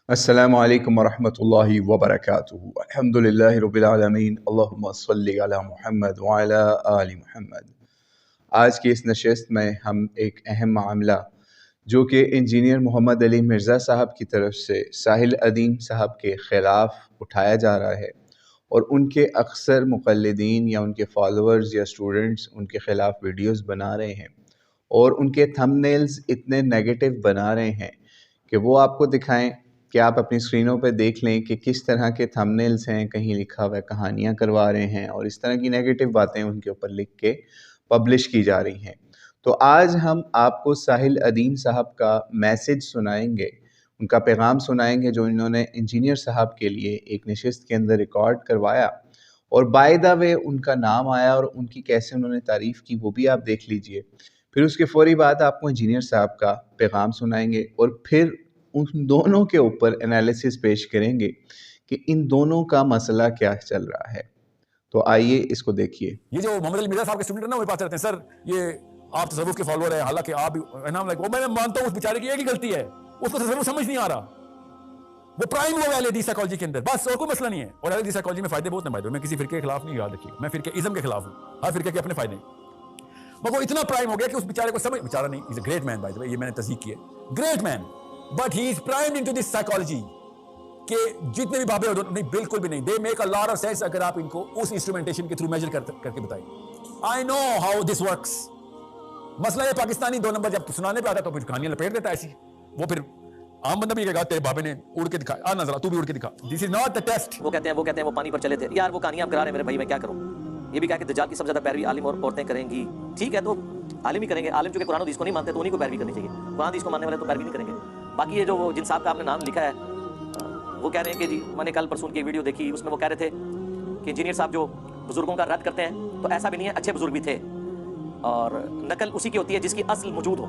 السلام علیکم ورحمۃ اللہ وبرکاتہ۔ الحمدللہ رب العالمین، اللہم صلی علی محمد وعلی آل محمد۔ آج کی اس نشست میں ہم ایک اہم معاملہ جو کہ انجینئر محمد علی مرزا صاحب کی طرف سے ساحل ادیم صاحب کے خلاف اٹھایا جا رہا ہے، اور ان کے اکثر مقلدین یا ان کے فالوورز یا اسٹوڈنٹس ان کے خلاف ویڈیوز بنا رہے ہیں، اور ان کے تھم نیلز اتنے نیگیٹو بنا رہے ہیں کہ وہ آپ کو دکھائیں کہ آپ اپنی اسکرینوں پہ دیکھ لیں کہ کس طرح کے تھم نیلز ہیں، کہیں لکھا ہوا ہے کہانیاں کروا رہے ہیں، اور اس طرح کی نیگیٹو باتیں ان کے اوپر لکھ کے پبلش کی جا رہی ہیں۔ تو آج ہم آپ کو ساحل ادیم صاحب کا میسج سنائیں گے، ان کا پیغام سنائیں گے جو انہوں نے انجینئر صاحب کے لیے ایک نشست کے اندر ریکارڈ کروایا، اور بائی دا وے ان کا نام آیا اور ان کی کیسے انہوں نے تعریف کی وہ بھی آپ دیکھ لیجئے۔ پھر اس کے فوری بعد آپ کو انجینئر صاحب کا پیغام سنائیں گے، اور پھر ان دونوں کے اوپر انالیسس پیش کریں گے کہ ان دونوں کا مسئلہ کیا چل رہا ہے۔ تو آئیے اس کو دیکھیے۔ یہ جو محمد علی مرزا صاحب کے اسٹوڈنٹ ہیں نا، وہ پاس رہتے ہیں، سر یہ آپ تصوف کے فالوور ہیں، حالانکہ آپ وہ میں مانتا ہوں اس بیچارے کی ایک ہی غلطی ہے، اس کو تصوف سمجھ نہیں آ رہا، وہ پرائم لوگ ہے حدیث سائیکالوجی کے اندر، بس اور کوئی مسئلہ نہیں ہے۔ اور حدیث سائیکالوجی میں فائدے بہت ہیں، میں کسی فرقے کے خلاف نہیں، یاد رکھیے میں فرقے ازم کے خلاف ہوں، ہر فرقے کے اپنے فائدے ہیں، مگر وہ اتنا پرائم ہو گیا کہ اس بیچارے کو سمجھ، بیچارہ نہیں، از a great mean by the وے، یہ میں نے تصدیق کی ہے، great man, but he is primed into this psychology کہ جتنے بھی بابے نہیں، بالکل بھی نہیں، they make a lot of sense اگر آپ ان کو اس انسٹرومنٹیشن کے تھرو میجر کر کے بتائیں۔ I know how this works. مسئلہ یہ پاکستانی دو نمبر جب سنانے پہ آتا تو پھر کہانیاں لپیٹ دیتا ہے ایسی، وہ پھر عام بندہ بھی کہے گا تیرے بابے نے اڑ کے دکھا، آ نظر تو بھی اڑ کے دکھا، دس از ناٹ دا ٹیسٹ۔ وہ کہتے ہیں وہ پانی پر چلے تھے، یار وہ کہانیاں آپ کرا رہے ہیں میرے بھائی، میں کیا کروں؟ یہ بھی کہا کہ دجال کی سب سے زیادہ پیروی عالم اور عورتیں کریں گی، ٹھیک ہے تو عالم ہی کریں گے، عالم چونکہ قرآن و حدیث کو نہیں مانتے تو انہیں کو پیروی کرنی چاہیے، قرآن حدیث کو ماننے والے تو پیروی نہیں کریں گے۔ باقی یہ جو جن صاحب کا آپ نے نام لکھا ہے، وہ کہہ رہے ہیں کہ جی میں نے کل پرسوں کی ویڈیو دیکھی، اس میں وہ کہہ رہے تھے کہ انجینئر صاحب جو بزرگوں کا رد کرتے ہیں تو ایسا بھی نہیں ہے، اچھے بزرگ بھی تھے، اور نقل اسی کی ہوتی ہے جس کی اصل موجود ہو۔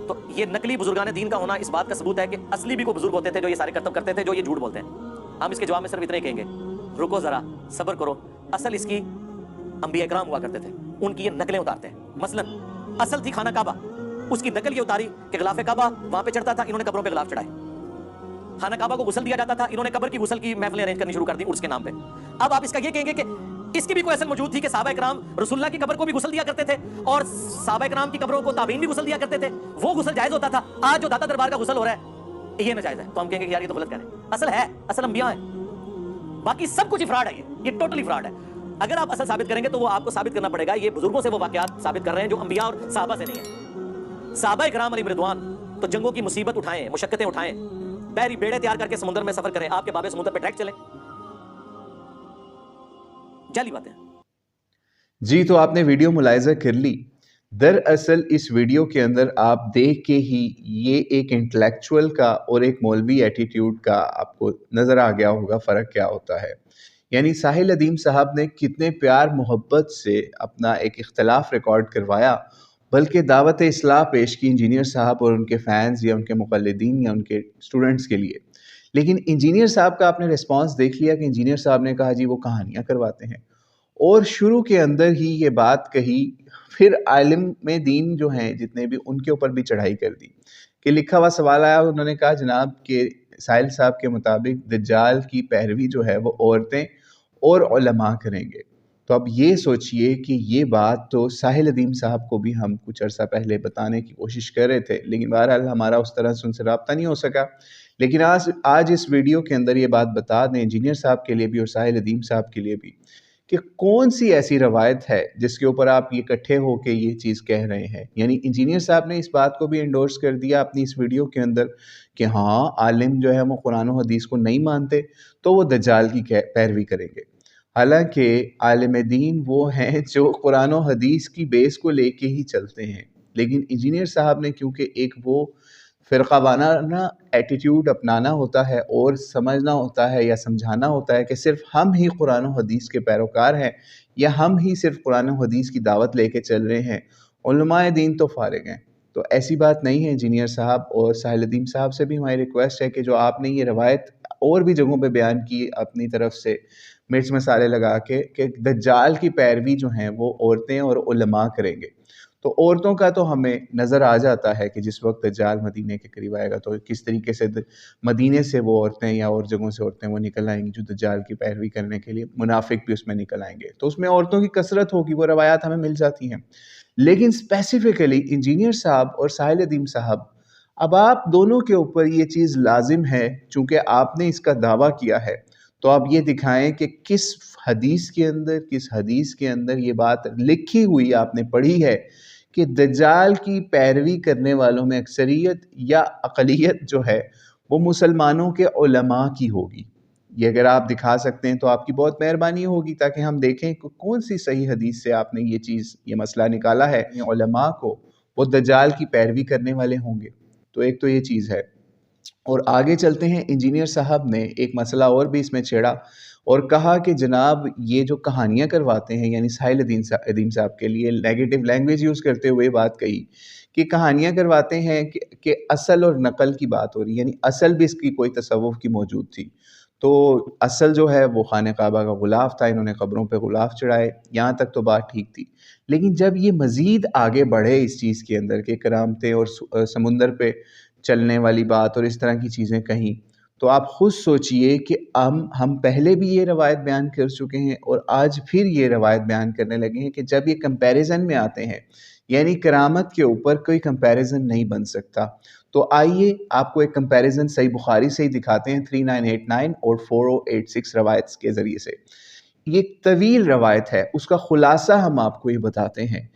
تو یہ نقلی بزرگان دین کا ہونا اس بات کا ثبوت ہے کہ اصلی بھی کوئی بزرگ ہوتے تھے جو یہ سارے کرتب کرتے تھے جو یہ جھوٹ بولتے ہیں۔ ہم اس کے جواب میں صرف اتنا ہی کہیں گے، رکو ذرا، صبر کرو، اصل اس کی انبیاء اکرام ہوا کرتے تھے، ان کی یہ نقلیں اتارتے ہیں۔ مثلا اصل تھی خانہ کعبہ، اس کی نقل یہ اتاری کہ غلاف کعبہ وہاں پہ چڑھتا تھا، انہوں نے قبروں پہ غلاف چڑھائے۔ خانہ کعبہ کو غسل دیا جاتا تھا، انہوں نے قبر کی غسل کی محفلیں ارینج کرنی شروع کر دی عرس کے نام پہ۔ اب آپ اس کا یہ کہیں گے کہ اس کی بھی کوئی اصل موجود تھی کہ صحابہ کرام رسول اللہ کی قبر کو بھی غسل دیا کرتے تھے، اور صحابہ کرام کی قبروں کو تابعین بھی غسل دیا کرتے تھے، وہ غسل جائز ہوتا تھا۔ آج جو داتا دربار کا غسل ہو رہا ہے یہ ناجائز ہے، تو ہم کہیں گے کہ یار یہ تو غلط کہہ رہے ہیں، اصل ہے، اصل انبیاء ہیں، باقی سب کچھ فراڈ ہے، یہ ٹوٹلی فراڈ ہے۔ اگر آپ اصل ثابت کریں گے تو وہ آپ کو ثابت کرنا پڑے گا یہ بزرگوں سے وہ واقعات ثابت کر رہے ہیں جو انبیاء اور صحابہ سے نہیں ہیں۔ صحابہ کرام علیہم رضوان تو جنگوں کی مصیبت اٹھائیں، مشقتیں اٹھائیں، بحری بیڑے تیار کر کے سمندر میں سفر کریں، آپ کے بابے سمندر پہ ٹریک چلیں، جعلی باتیں۔ جی تو آپ نے ویڈیو ملاحظہ کر لی۔ دراصل اس ویڈیو کے اندر آپ دیکھ کے ہی یہ ایک انٹلیکچوئل کا اور ایک مولوی ایٹیٹیوڈ کا آپ کو نظر آ گیا ہوگا فرق کیا ہوتا ہے۔ یعنی ساحل ادیم صاحب نے کتنے پیار محبت سے اپنا ایک اختلاف ریکارڈ کروایا، بلکہ دعوت اصلاح پیش کی انجینئر صاحب اور ان کے فینز یا ان کے مقلدین یا ان کے اسٹوڈنٹس کے لیے۔ لیکن انجینئر صاحب کا آپ نے ریسپانس دیکھ لیا کہ انجینئر صاحب نے کہا جی وہ کہانیاں کرواتے ہیں، اور شروع کے اندر ہی یہ بات کہی، پھر عالم میں دین جو ہیں جتنے بھی ان کے اوپر بھی چڑھائی کر دی کہ لکھا ہوا سوال آیا، انہوں نے کہا جناب کہ ساحل صاحب کے مطابق دجال کی پیروی جو ہے وہ عورتیں اور علماء کریں گے۔ تو اب یہ سوچئے کہ یہ بات تو ساحل ادیم صاحب کو بھی ہم کچھ عرصہ پہلے بتانے کی کوشش کر رہے تھے، لیکن بہرحال ہمارا اس طرح سے ان سے رابطہ نہیں ہو سکا۔ لیکن آج اس ویڈیو کے اندر یہ بات بتا دیں انجینئر صاحب کے لیے بھی اور ساحل ادیم صاحب کے لیے بھی کہ کون سی ایسی روایت ہے جس کے اوپر آپ یہ اکٹھے ہو کے یہ چیز کہہ رہے ہیں۔ یعنی انجینئر صاحب نے اس بات کو بھی انڈورس کر دیا اپنی اس ویڈیو کے اندر کہ ہاں عالم جو ہے وہ قرآن و حدیث کو نہیں مانتے تو وہ دجال کی پیروی کریں گے، حالانکہ عالم دین وہ ہیں جو قرآن و حدیث کی بیس کو لے کے ہی چلتے ہیں۔ لیکن انجینئر صاحب نے کیونکہ ایک وہ فرقہ وارانہ ایٹیٹیوڈ اپنانا ہوتا ہے اور سمجھنا ہوتا ہے یا سمجھانا ہوتا ہے کہ صرف ہم ہی قرآن و حدیث کے پیروکار ہیں یا ہم ہی صرف قرآن و حدیث کی دعوت لے کے چل رہے ہیں، علماء دین تو فارغ ہیں۔ تو ایسی بات نہیں ہے انجینئر صاحب، اور ساحل ادیم صاحب سے بھی ہماری ریکویسٹ ہے کہ جو آپ نے یہ روایت اور بھی جگہوں پہ بیان کی اپنی طرف سے مرچ مسالے لگا کے کہ دجال کی پیروی جو ہیں وہ عورتیں اور علماء کریں گے، تو عورتوں کا تو ہمیں نظر آ جاتا ہے کہ جس وقت دجال مدینے کے قریب آئے گا تو کس طریقے سے مدینے سے وہ عورتیں یا اور جگہوں سے عورتیں وہ نکل آئیں گی جو دجال کی پیروی کرنے کے لیے، منافق بھی اس میں نکل آئیں گے، تو اس میں عورتوں کی کثرت ہوگی، وہ روایات ہمیں مل جاتی ہیں۔ لیکن اسپیسیفکلی انجینئر صاحب اور ساحل ادیم صاحب، اب آپ دونوں کے اوپر یہ چیز لازم ہے، چونکہ آپ نے اس کا دعویٰ کیا ہے تو آپ یہ دکھائیں کہ کس حدیث کے اندر یہ بات لکھی ہوئی آپ نے پڑھی ہے کہ دجال کی پیروی کرنے والوں میں اکثریت یا اقلیت جو ہے وہ مسلمانوں کے علماء کی ہوگی۔ یہ اگر آپ دکھا سکتے ہیں تو آپ کی بہت مہربانی ہوگی تاکہ ہم دیکھیں کہ کون سی صحیح حدیث سے آپ نے یہ مسئلہ نکالا ہے علماء کو وہ دجال کی پیروی کرنے والے ہوں گے۔ تو ایک تو یہ چیز ہے، اور آگے چلتے ہیں۔ انجینئر صاحب نے ایک مسئلہ اور بھی اس میں چھیڑا اور کہا کہ جناب یہ جو کہانیاں کرواتے ہیں، یعنی ساحل ادیم صاحب کے لیے نیگیٹو لینگویج یوز کرتے ہوئے بات کہی کہ کہانیاں کرواتے ہیں کہ اصل اور نقل کی بات ہو رہی، یعنی اصل بھی اس کی کوئی تصوف کی موجود تھی، تو اصل جو ہے وہ خانہ کعبہ کا غلاف تھا، انہوں نے قبروں پہ غلاف چڑھائے، یہاں تک تو بات ٹھیک تھی۔ لیکن جب یہ مزید آگے بڑھے اس چیز کے اندر کہ کرامتیں اور سمندر پہ چلنے والی بات اور اس طرح کی چیزیں کہیں، تو آپ خود سوچئے کہ ہم پہلے بھی یہ روایت بیان کر چکے ہیں اور آج پھر یہ روایت بیان کرنے لگے ہیں کہ جب یہ کمپیریزن میں آتے ہیں، یعنی کرامت کے اوپر کوئی کمپیریزن نہیں بن سکتا۔ تو آئیے آپ کو ایک کمپیریزن صحیح بخاری سے ہی دکھاتے ہیں 3989 اور 4086 روایت کے ذریعے سے۔ یہ طویل روایت ہے، اس کا خلاصہ ہم آپ کو یہ بتاتے ہیں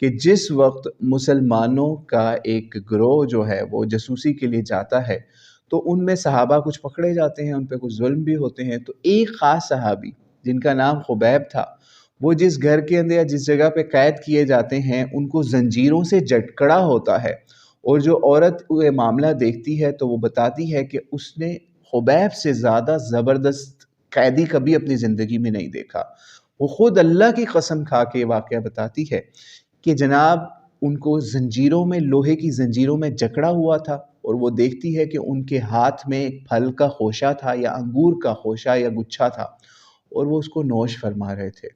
کہ جس وقت مسلمانوں کا ایک گروہ جو ہے وہ جاسوسی کے لیے جاتا ہے تو ان میں صحابہ کچھ پکڑے جاتے ہیں، ان پہ کچھ ظلم بھی ہوتے ہیں، تو ایک خاص صحابی جن کا نام خبیب تھا، وہ جس گھر کے اندر یا جس جگہ پہ قید کیے جاتے ہیں ان کو زنجیروں سے جھٹکڑا ہوتا ہے، اور جو عورت یہ معاملہ دیکھتی ہے تو وہ بتاتی ہے کہ اس نے خبیب سے زیادہ زبردست قیدی کبھی اپنی زندگی میں نہیں دیکھا۔ وہ خود اللہ کی قسم کھا کے یہ واقعہ بتاتی ہے کہ جناب ان کو زنجیروں میں، لوہے کی زنجیروں میں جکڑا ہوا تھا، اور وہ دیکھتی ہے کہ ان کے ہاتھ میں ایک پھل کا خوشہ تھا یا انگور کا خوشہ یا گچھا تھا، اور وہ اس کو نوش فرما رہے تھے۔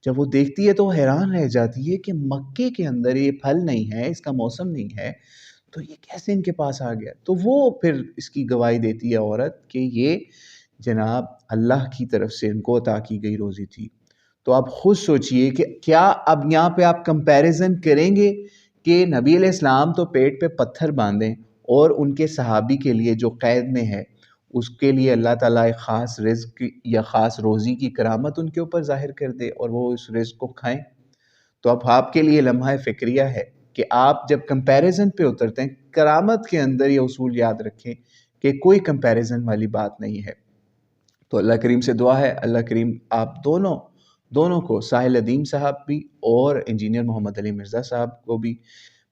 جب وہ دیکھتی ہے تو وہ حیران رہ جاتی ہے کہ مکے کے اندر یہ پھل نہیں ہے، اس کا موسم نہیں ہے، تو یہ کیسے ان کے پاس آ گیا؟ تو وہ پھر اس کی گواہی دیتی ہے عورت کہ یہ جناب اللہ کی طرف سے ان کو عطا کی گئی روزی تھی۔ تو آپ خود سوچئے کہ کیا اب یہاں پہ آپ کمپیریزن کریں گے کہ نبی علیہ السلام تو پیٹ پہ پتھر باندھیں اور ان کے صحابی کے لیے جو قید میں ہے اس کے لیے اللہ تعالیٰ ایک خاص رزق یا خاص روزی کی کرامت ان کے اوپر ظاہر کر دے اور وہ اس رزق کو کھائیں؟ تو اب آپ کے لیے لمحہ فکریہ ہے کہ آپ جب کمپیریزن پہ اترتے ہیں، کرامت کے اندر یہ اصول یاد رکھیں کہ کوئی کمپیریزن والی بات نہیں ہے۔ تو اللہ کریم سے دعا ہے اللہ کریم آپ دونوں کو، ساحل ادیم صاحب بھی اور انجینئر محمد علی مرزا صاحب کو بھی،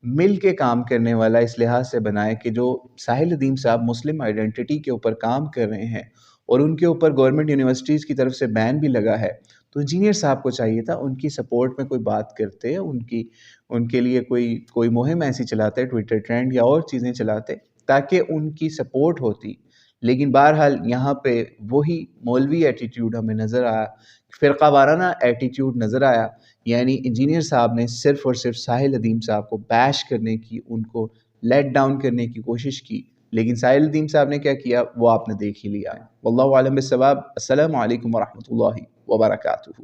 مل کے کام کرنے والا اس لحاظ سے بنائے کہ جو ساحل ادیم صاحب مسلم آئیڈینٹی کے اوپر کام کر رہے ہیں اور ان کے اوپر گورنمنٹ یونیورسٹیز کی طرف سے بین بھی لگا ہے، تو انجینئر صاحب کو چاہیے تھا ان کی سپورٹ میں کوئی بات کرتے، ان کے لیے کوئی مہم ایسی چلاتے، ٹویٹر ٹرینڈ یا اور چیزیں چلاتے تاکہ ان کی سپورٹ ہوتی۔ لیکن بہرحال یہاں پہ وہی مولوی ایٹیٹیوڈ ہمیں نظر آیا، فرقہ وارانہ ایٹیٹیوڈ نظر آیا، یعنی انجینئر صاحب نے صرف اور صرف ساحل ادیم صاحب کو بیش کرنے کی، ان کو لیٹ ڈاؤن کرنے کی کوشش کی، لیکن ساحل ادیم صاحب نے کیا کیا وہ آپ نے دیکھ ہی لیا ہے۔ واللہ اعلم بالصواب۔ السلام علیکم ورحمۃ اللہ وبرکاتہ۔